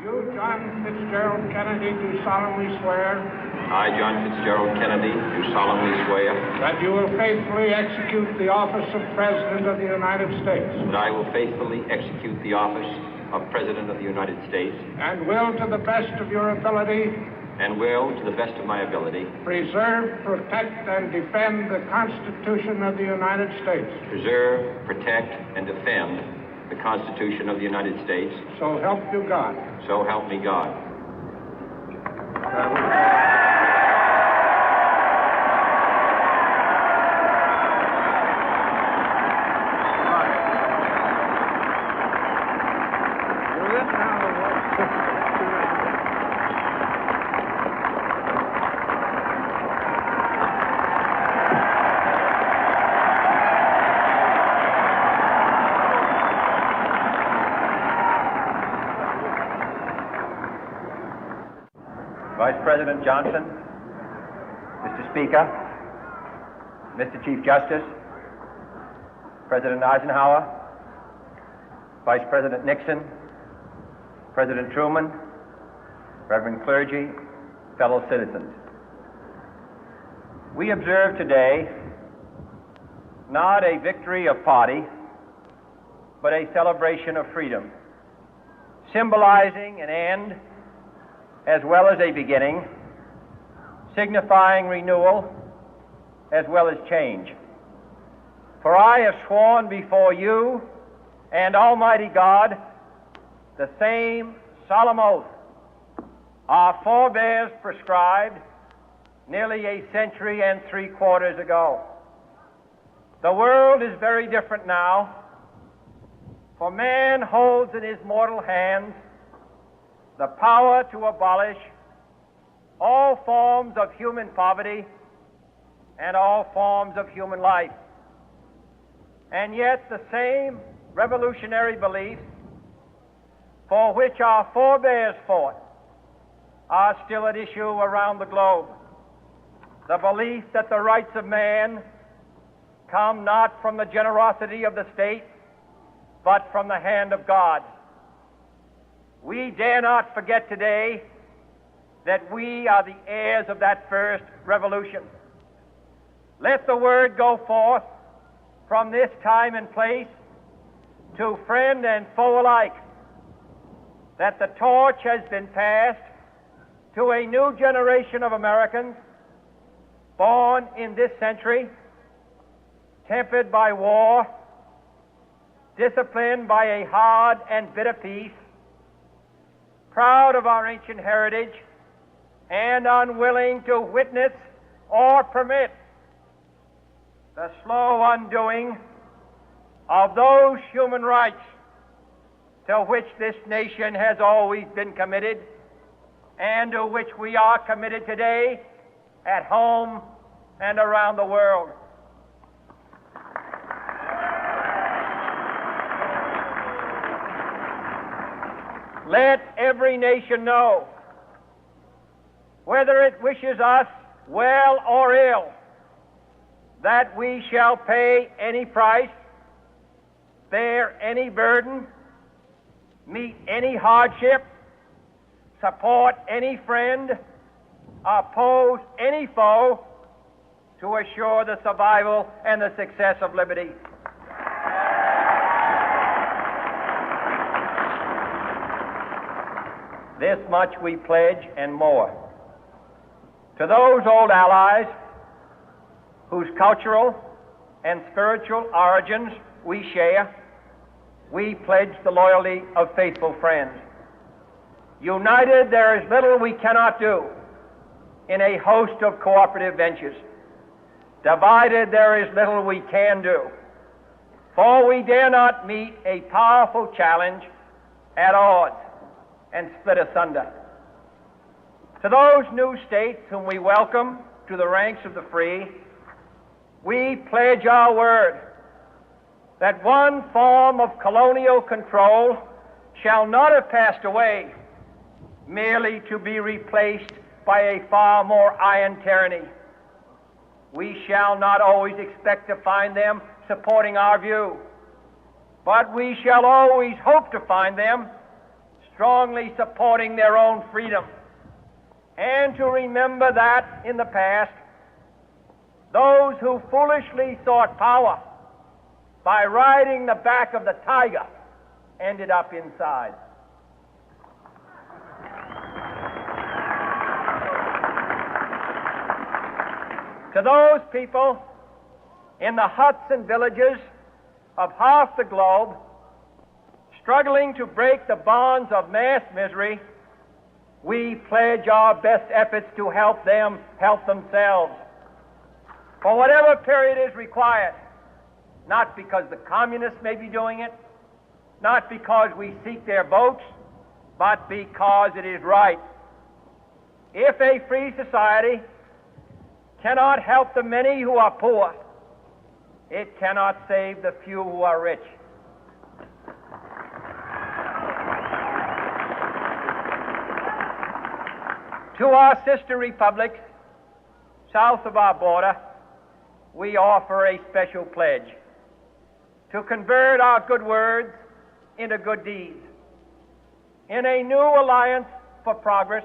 You, John Fitzgerald Kennedy, do solemnly swear I, John Fitzgerald Kennedy, do solemnly swear that you will faithfully execute the office of President of the United States that I will faithfully execute the office of President of the United States and will, to the best of your ability, and will, to the best of my ability, preserve, protect, and defend the Constitution of the United States. preserve, protect, and defend the Constitution of the United States. So help you God. So help me God. Vice President Johnson, Mr. Speaker, Mr. Chief Justice, President Eisenhower, Vice President Nixon, President Truman, Reverend clergy, fellow citizens. We observe today not a victory of party, but a celebration of freedom, symbolizing an end as well as a beginning, signifying renewal as well as change. For I have sworn before you and Almighty God the same solemn oath our forebears prescribed nearly a century and 3/4 ago. The world is very different now, for man holds in his mortal hands the power to abolish all forms of human poverty and all forms of human life. And yet the same revolutionary beliefs for which our forebears fought are still at issue around the globe. The belief that the rights of man come not from the generosity of the state, but from the hand of God. We dare not forget today that we are the heirs of that first revolution. Let the word go forth from this time and place to friend and foe alike that the torch has been passed to a new generation of Americans born in this century, tempered by war, disciplined by a hard and bitter peace, proud of our ancient heritage, and unwilling to witness or permit the slow undoing of those human rights to which this nation has always been committed and to which we are committed today at home and around the world. Let every nation know, whether it wishes us well or ill, that we shall pay any price, bear any burden, meet any hardship, support any friend, oppose any foe to assure the survival and the success of liberty. This much we pledge and more. To those old allies whose cultural and spiritual origins we share, we pledge the loyalty of faithful friends. United, there is little we cannot do in a host of cooperative ventures. Divided, there is little we can do, for we dare not meet a powerful challenge at odds and split asunder. To those new states whom we welcome to the ranks of the free, we pledge our word that one form of colonial control shall not have passed away merely to be replaced by a far more iron tyranny. We shall not always expect to find them supporting our view, but we shall always hope to find them strongly supporting their own freedom, and to remember that in the past, those who foolishly sought power by riding the back of the tiger ended up inside. To those people in the huts and villages of half the globe struggling to break the bonds of mass misery, we pledge our best efforts to help them help themselves for whatever period is required, not because the communists may be doing it, not because we seek their votes, but because it is right. If a free society cannot help the many who are poor, it cannot save the few who are rich. To our sister republics south of our border, we offer a special pledge to convert our good words into good deeds, in a new alliance for progress,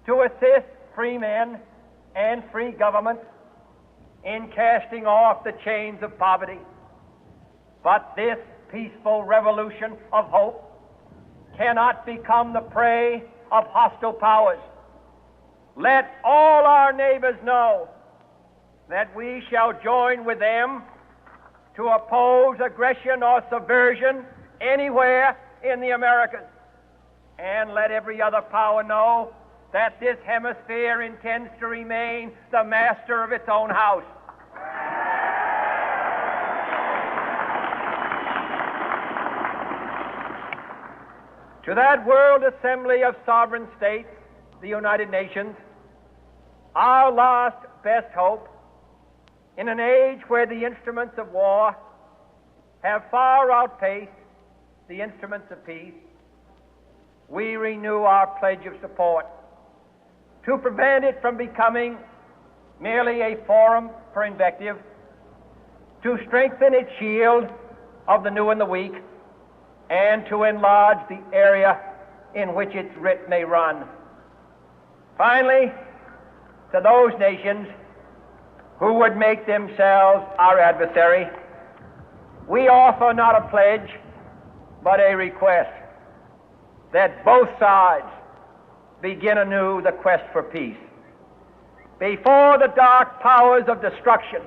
to assist free men and free governments in casting off the chains of poverty. But this peaceful revolution of hope cannot become the prey of hostile powers. Let all our neighbors know that we shall join with them to oppose aggression or subversion anywhere in the Americas. And let every other power know that this hemisphere intends to remain the master of its own house. To that World Assembly of Sovereign States, the United Nations, our last best hope, in an age where the instruments of war have far outpaced the instruments of peace, we renew our pledge of support to prevent it from becoming merely a forum for invective, to strengthen its shield of the new and the weak, and to enlarge the area in which its writ may run. Finally, to those nations who would make themselves our adversary, we offer not a pledge, but a request that both sides begin anew the quest for peace. Before the dark powers of destruction